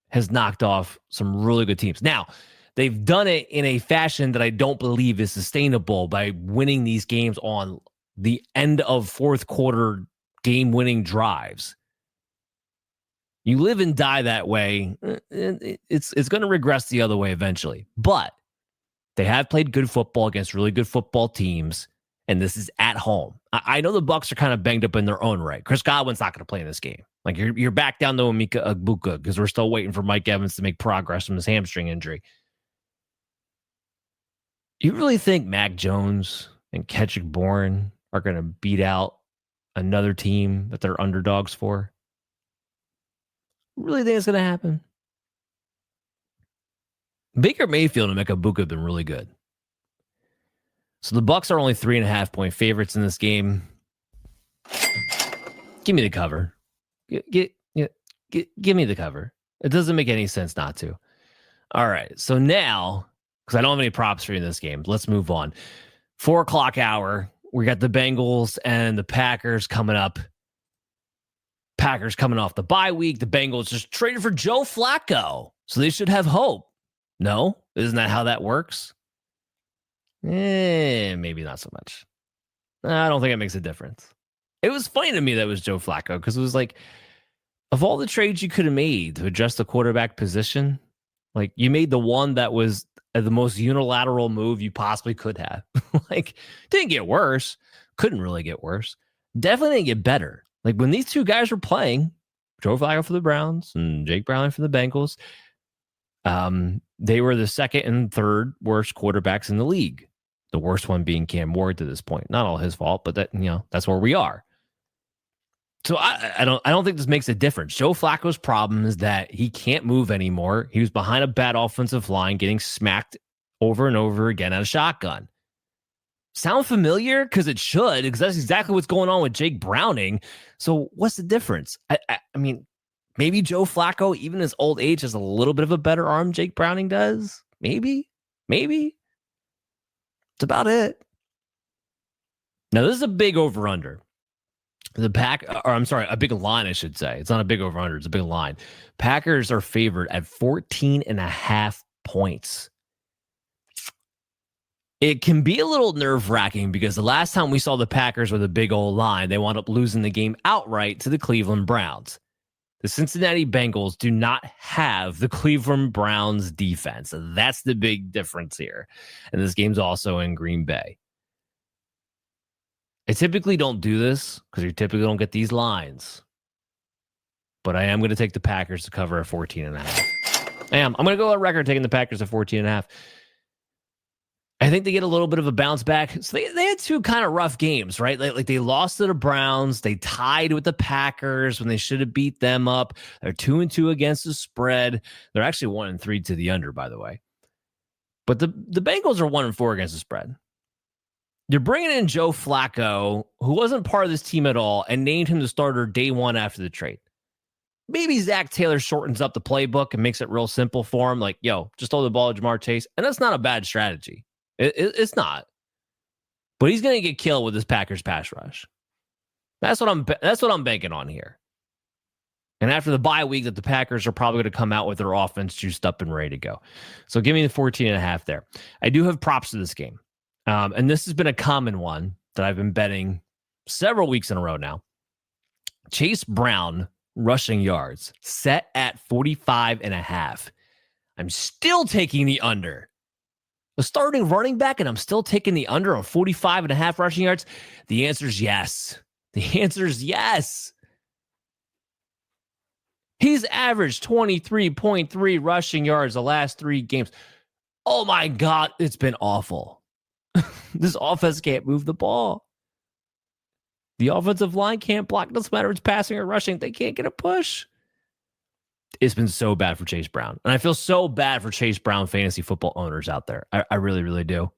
has knocked off some really good teams. Now, they've done it in a fashion that I don't believe is sustainable by winning these games on the end of fourth quarter game-winning drives. You live and die that way. It's going to regress the other way eventually. But they have played good football against really good football teams, and this is at home. I know the Bucs are kind of banged up in their own right. Chris Godwin's not going to play in this game. You're back down to Emeka Egbuka because we're still waiting for Mike Evans to make progress from his hamstring injury. You really think Mac Jones and Kendrick Bourne are going to beat out another team that they're underdogs for? Really think it's going to happen? Baker Mayfield and Emeka Egbuka have been really good. So the Bucs are only 3.5-point favorites in this game. Give me the cover. Give me the cover. It doesn't make any sense not to. All right. So now, because I don't have any props for you in this game, let's move on. 4:00 hour. We got the Bengals and the Packers coming up. Packers coming off the bye week. The Bengals just traded for Joe Flacco. So they should have hope. No? Isn't that how that works? Maybe not so much. I don't think it makes a difference. It was funny to me that it was Joe Flacco because it was like, of all the trades you could have made to adjust the quarterback position, you made the one that was the most unilateral move you possibly could have. Didn't get worse. Couldn't really get worse. Definitely didn't get better. When these two guys were playing, Joe Flacco for the Browns and Jake Browning for the Bengals, they were the second and third worst quarterbacks in the league. The worst one being Cam Ward to this point. Not all his fault, but that's where we are. So I don't think this makes a difference. Joe Flacco's problem is that he can't move anymore. He was behind a bad offensive line, getting smacked over and over again at a shotgun. Sound familiar? Because it should, because that's exactly what's going on with Jake Browning. So what's the difference? I mean, maybe Joe Flacco, even his old age, has a little bit of a better arm Jake Browning does. Maybe. That's about it. Now, this is a big over-under. A big line, I should say. It's not a big over-under. It's a big line. Packers are favored at 14.5 points. It can be a little nerve-wracking because the last time we saw the Packers with a big old line, they wound up losing the game outright to the Cleveland Browns. The Cincinnati Bengals do not have the Cleveland Browns defense. That's the big difference here. And this game's also in Green Bay. I typically don't do this because you typically don't get these lines. But I am going to take the Packers to cover at 14.5. I'm going to go on record taking the Packers at 14.5. I think they get a little bit of a bounce back. So they had two kind of rough games, right? Like they lost to the Browns. They tied with the Packers when they should have beat them up. They're 2-2 against the spread. They're actually 1-3 to the under, by the way. But the Bengals are 1-4 against the spread. You're bringing in Joe Flacco, who wasn't part of this team at all, and named him the starter day one after the trade. Maybe Zach Taylor shortens up the playbook and makes it real simple for him. Like, just throw the ball to Jamar Chase. And that's not a bad strategy. It's not. But he's going to get killed with this Packers pass rush. That's what I'm banking on here. And after the bye week, that the Packers are probably going to come out with their offense juiced up and ready to go. So give me the 14.5 there. I do have props to this game. And this has been a common one that I've been betting several weeks in a row now. Chase Brown rushing yards set at 45.5. I'm still taking the under. The starting running back, and I'm still taking the under on 45.5 rushing yards. The answer is yes. He's averaged 23.3 rushing yards the last 3 games. Oh my God, it's been awful. This offense can't move the ball. The offensive line can't block. Doesn't matter if it's passing or rushing. They can't get a push. It's been so bad for Chase Brown. And I feel so bad for Chase Brown fantasy football owners out there. I really, really do.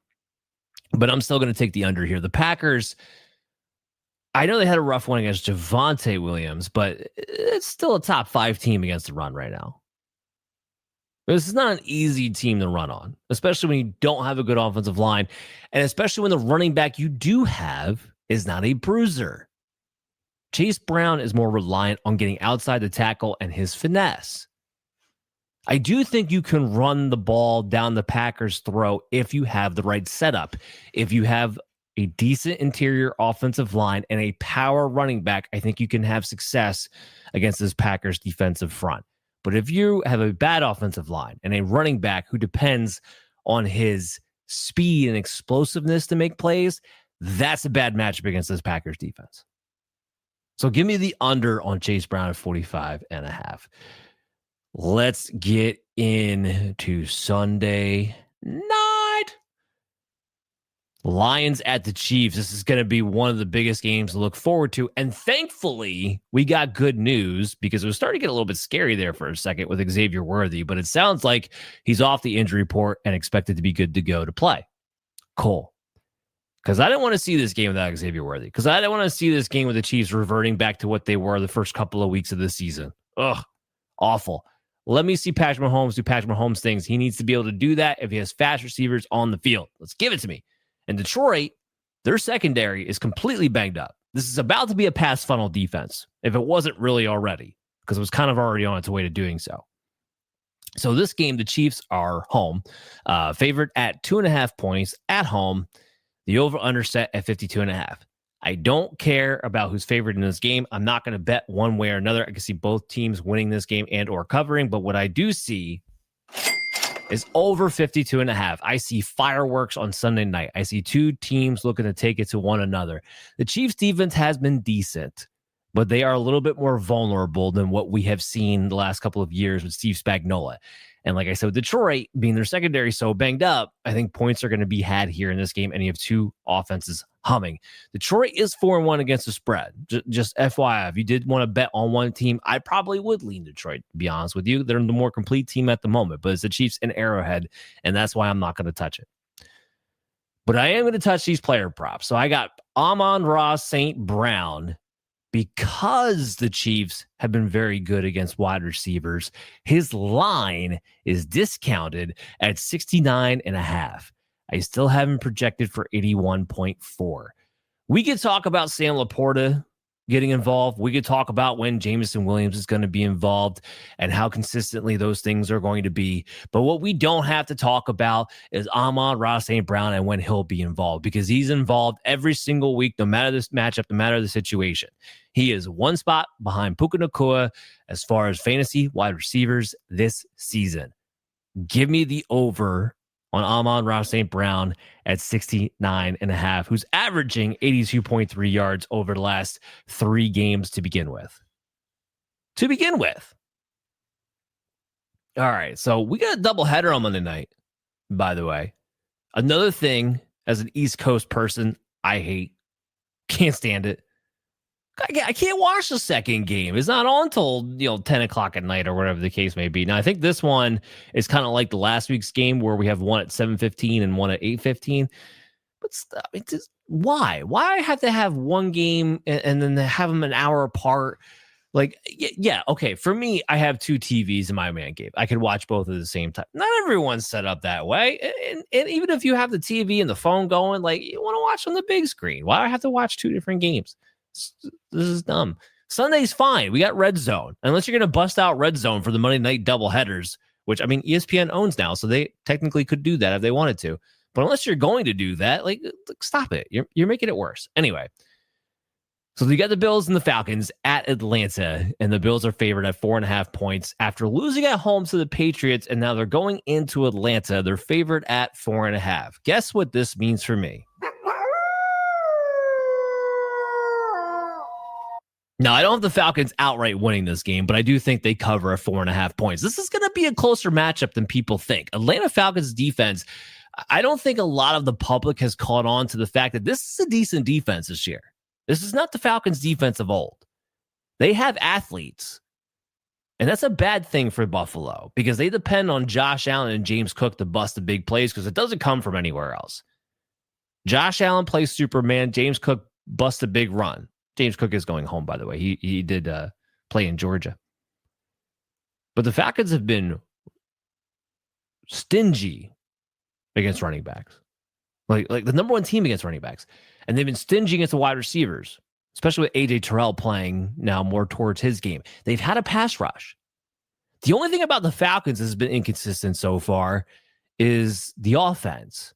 But I'm still going to take the under here. The Packers, I know they had a rough one against Javonte Williams, but it's still a top 5 team against the run right now. This is not an easy team to run on, especially when you don't have a good offensive line, and especially when the running back you do have is not a bruiser. Chase Brown is more reliant on getting outside the tackle and his finesse. I do think you can run the ball down the Packers' throat if you have the right setup. If you have a decent interior offensive line and a power running back, I think you can have success against this Packers defensive front. But if you have a bad offensive line and a running back who depends on his speed and explosiveness to make plays, that's a bad matchup against this Packers defense. So give me the under on Chase Brown at 45.5. Let's get into Sunday night. Lions at the Chiefs. This is going to be one of the biggest games to look forward to. And thankfully, we got good news because it was starting to get a little bit scary there for a second with Xavier Worthy. But it sounds like he's off the injury report and expected to be good to go to play. Cool. Because I didn't want to see this game without Xavier Worthy. Because I didn't want to see this game with the Chiefs reverting back to what they were the first couple of weeks of the season. Ugh, awful. Let me see Patrick Mahomes do Patrick Mahomes things. He needs to be able to do that if he has fast receivers on the field. Let's give it to me. And Detroit, their secondary is completely banged up. This is about to be a pass funnel defense, if it wasn't really already, because it was kind of already on its way to doing so. So this game, the Chiefs are home, favored at 2.5 points at home. The over-under set at 52.5. I don't care about who's favored in this game. I'm not going to bet one way or another. I can see both teams winning this game and or covering. But what I do see is over 52.5. I see fireworks on Sunday night. I see two teams looking to take it to one another. The Chiefs defense has been decent, but they are a little bit more vulnerable than what we have seen the last couple of years with Steve Spagnuolo. And like I said, with Detroit being their secondary so banged up, I think points are going to be had here in this game, and you have two offenses humming. Detroit is 4-1 against the spread. Just FYI, if you did want to bet on one team, I probably would lean Detroit, to be honest with you. They're the more complete team at the moment, but it's the Chiefs and Arrowhead, and that's why I'm not going to touch it. But I am going to touch these player props. So I got Amon-Ra St. Brown. Because the Chiefs have been very good against wide receivers, his line is discounted at 69.5. I still have him projected for 81.4. We could talk about Sam Laporta getting involved. We could talk about when Jameson Williams is going to be involved and how consistently those things are going to be. But what we don't have to talk about is Amon-Ra St. Brown and when he'll be involved, because he's involved every single week, no matter this matchup, no matter the situation. He is one spot behind Puka Nacua as far as fantasy wide receivers this season. Give me the over on Amon-Ra St. Brown at 69.5, who's averaging 82.3 yards over the last 3 games to begin with. All right, so we got a doubleheader on Monday night, by the way. Another thing, as an East Coast person, I hate. Can't stand it. I can't watch the second game. It's not on until 10 o'clock at night or whatever the case may be. Now, I think this one is kind of like the last week's game where we have one at 7:15 and one at 8:15. But why? Why I have to have one game and then have them an hour apart? Like, yeah, okay. For me, I have 2 TVs in my man cave. I could watch both at the same time. Not everyone's set up that way. And even if you have the TV and the phone going, like, you want to watch on the big screen. Why do I have to watch 2 different games? This is dumb. Sunday's fine. We got Red Zone. Unless you're going to bust out Red Zone for the Monday night doubleheaders, which, I mean, ESPN owns now, so they technically could do that if they wanted to. But unless you're going to do that, like, stop it. You're making it worse. Anyway, so you got the Bills and the Falcons at Atlanta, and the Bills are favored at 4.5 points after losing at home to the Patriots, and now they're going into Atlanta. They're favored at 4.5. Guess what this means for me? Now, I don't have the Falcons outright winning this game, but I do think they cover at 4.5 points. This is going to be a closer matchup than people think. Atlanta Falcons defense, I don't think a lot of the public has caught on to the fact that this is a decent defense this year. This is not the Falcons defense of old. They have athletes, and that's a bad thing for Buffalo because they depend on Josh Allen and James Cook to bust the big plays because it doesn't come from anywhere else. Josh Allen plays Superman. James Cook busts a big run. James Cook is going home, by the way. He did play in Georgia. But the Falcons have been stingy against running backs. Like the number 1 team against running backs. And they've been stingy against the wide receivers, especially with A.J. Terrell playing now more towards his game. They've had a pass rush. The only thing about the Falcons that's been inconsistent so far is the offense.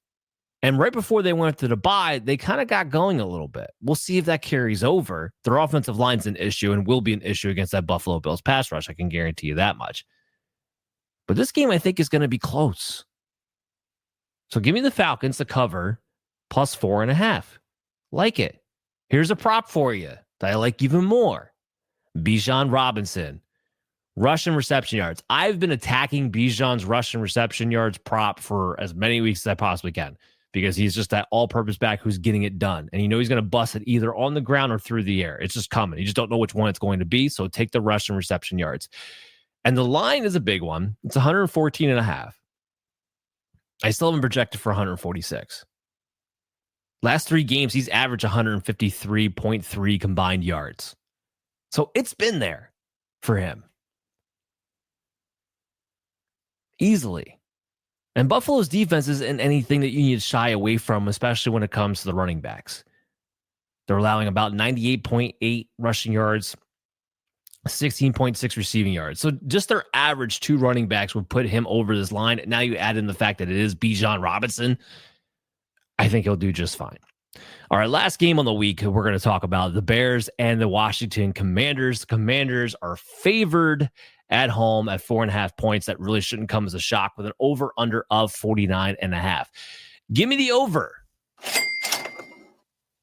And right before they went to the bye, they kind of got going a little bit. We'll see if that carries over. Their offensive line's an issue and will be an issue against that Buffalo Bills pass rush. I can guarantee you that much. But this game, I think, is going to be close. So give me the Falcons to cover plus 4.5. Like it. Here's a prop for you that I like even more. Bijan Robinson. Rushing reception yards. I've been attacking Bijan's rushing reception yards prop for as many weeks as I possibly can. Because he's just that all-purpose back who's getting it done. And you know he's going to bust it either on the ground or through the air. It's just coming. You just don't know which one it's going to be. So take the rush and reception yards. And the line is a big one. It's 114.5. I still haven't projected for 146. Last 3 games, he's averaged 153.3 combined yards. So it's been there for him. Easily. And Buffalo's defense isn't anything that you need to shy away from, especially when it comes to the running backs. They're allowing about 98.8 rushing yards, 16.6 receiving yards. So just their average 2 running backs would put him over this line. Now you add in the fact that it is Bijan Robinson. I think he'll do just fine. All right, last game on the week, we're going to talk about the Bears and the Washington Commanders. The Commanders are favored at home at 4.5 points. That really shouldn't come as a shock with an over-under of 49.5. Give me the over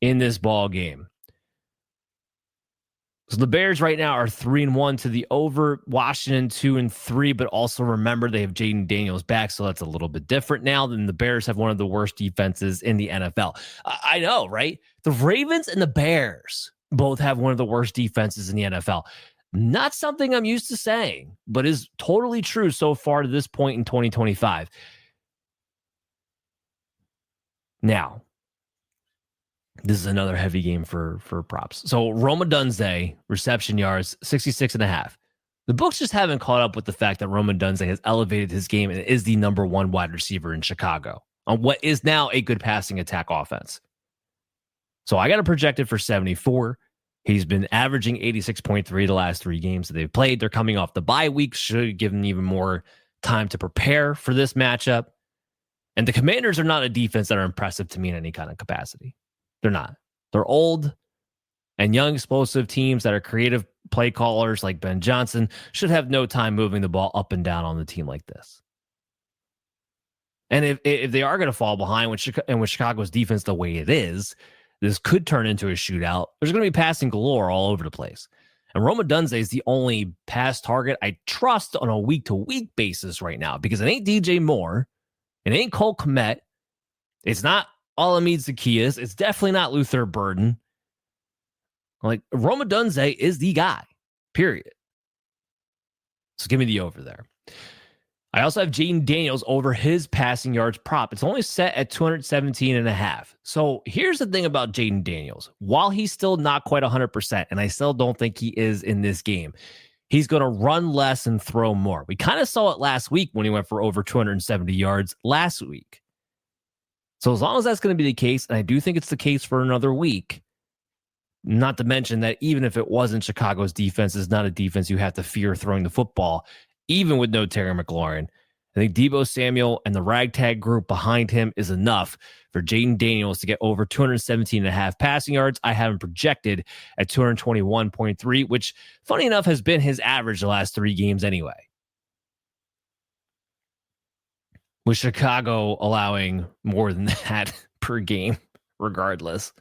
in this ball game. So the Bears right now are 3-1 to the over. Washington 2-3, but also remember they have Jaden Daniels back, so that's a little bit different now. Than the Bears have one of the worst defenses in the NFL. I know, right? The Ravens and the Bears both have one of the worst defenses in the NFL. Not something I'm used to saying, but is totally true so far to this point in 2025. Now, this is another heavy game for props. So Rome Odunze, reception yards, 66.5. The books just haven't caught up with the fact that Rome Odunze has elevated his game and is the number one wide receiver in Chicago on what is now a good passing attack offense. So I got to project it for 74. He's been averaging 86.3 the last 3 games that they've played. They're coming off the bye week, should give them even more time to prepare for this matchup. And the Commanders are not a defense that are impressive to me in any kind of capacity. They're not. They're old and young, explosive teams that are creative play callers like Ben Johnson should have no time moving the ball up and down on the team like this. And if they are going to fall behind with Chicago's defense the way it is, this could turn into a shootout. There's going to be passing galore all over the place. And Rome Odunze is the only pass target I trust on a week-to-week basis right now because it ain't DJ Moore. It ain't Cole Kmet. It's not Olamide Zaccheaus. It's definitely not Luther Burden. Like, Rome Odunze is the guy, period. So give me the over there. I also have Jaden Daniels over his passing yards prop. It's only set at 217.5. So here's the thing about Jaden Daniels. While he's still not quite 100%, and I still don't think he is in this game, he's going to run less and throw more. We kind of saw it last week when he went for over 270 yards last week. So as long as that's going to be the case, and I do think it's the case for another week, not to mention that even if it wasn't, Chicago's defense is not a defense you have to fear throwing the football, even with no Terry McLaurin. I think Deebo Samuel and the ragtag group behind him is enough for Jaden Daniels to get over 217.5 passing yards. I have him projected at 221.3, which, funny enough, has been his average the last 3 games anyway. With Chicago allowing more than that per game, regardless.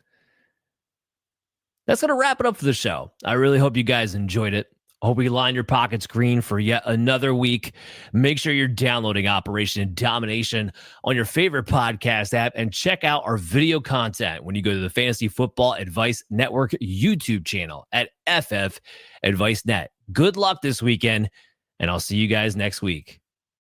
That's going to wrap it up for the show. I really hope you guys enjoyed it. I hope we line your pockets green for yet another week. Make sure you're downloading Operation Domination on your favorite podcast app and check out our video content when you go to the Fantasy Football Advice Network YouTube channel at FF Advice Net. Good luck this weekend, and I'll see you guys next week.